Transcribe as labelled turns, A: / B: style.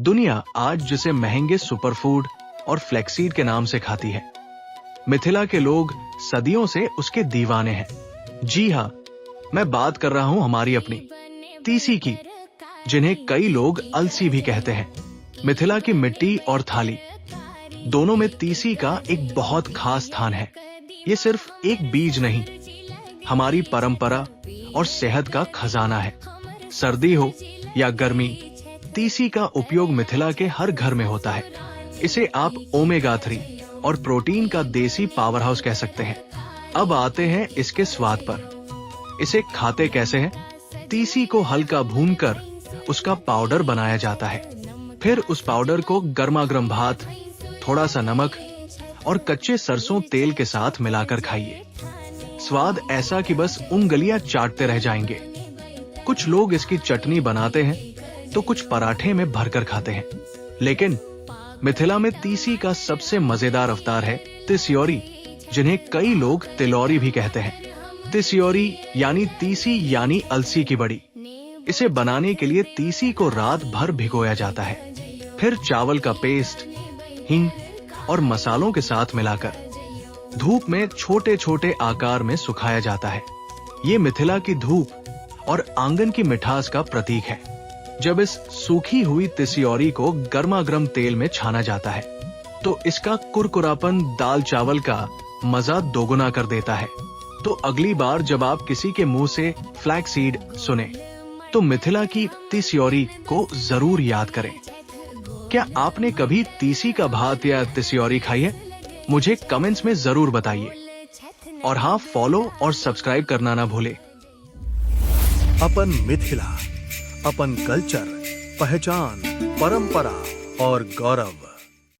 A: दुनिया आज जिसे महंगे सुपरफूड और फ्लेक्सीड के नाम से खाती है, मिथिला के लोग सदियों से उसके दीवाने हैं। जी हाँ, मैं बात कर रहा हूं हमारी अपनी तीसी की, जिन्हें कई लोग अलसी भी कहते हैं। मिथिला की मिट्टी और थाली दोनों में तीसी का एक बहुत खास स्थान है। ये सिर्फ एक बीज नहीं, हमारी परंपरा और सेहत का खजाना है। सर्दी हो या गर्मी, तीसी का उपयोग मिथिला के हर घर में होता है। इसे आप ओमेगा 3 और प्रोटीन का देसी पावर हाउस कह सकते हैं। अब आते हैं इसके स्वाद पर। इसे खाते कैसे हैं? तीसी को हल्का भूनकर उसका पाउडर बनाया जाता है। फिर उस पाउडर को गर्मागर्म भात, थोड़ा सा नमक और कच्चे सरसों तेल के साथ मिलाकर खाइए। स्वाद ऐसा कि बस उंगलियां चाटते रह जाएंगे। कुछ लोग इसकी चटनी बनाते हैं तो कुछ पराठे में भरकर खाते हैं। लेकिन मिथिला में तीसी का सबसे मजेदार अवतार है तिस्योरी, जिन्हें कई लोग तिलौरी भी कहते हैं। तिस्योरी यानी तीसी यानी अलसी की बड़ी। इसे बनाने के लिए तीसी को रात भर भिगोया जाता है। फिर चावल का पेस्ट, हींग और मसालों के साथ मिलाकर धूप में छोटे छोटे आकार में सुखाया जाता है। ये मिथिला की धूप और आंगन की मिठास का प्रतीक है। जब इस सूखी हुई तिस्योरी को गर्मागर्म तेल में छाना जाता है तो इसका कुरकुरापन दाल चावल का मजा दोगुना कर देता है। तो अगली बार जब आप किसी के मुंह से फ्लैक्सीड सुने तो मिथिला की तिस्योरी को जरूर याद करें। क्या आपने कभी तीसी का भात या तिस्योरी खाई है? मुझे कमेंट्स में जरूर बताइए। और हाँ, फॉलो और सब्सक्राइब करना ना भूले।
B: अपन मिथिला, अपन कल्चर, पहचान, परंपरा और गौरव।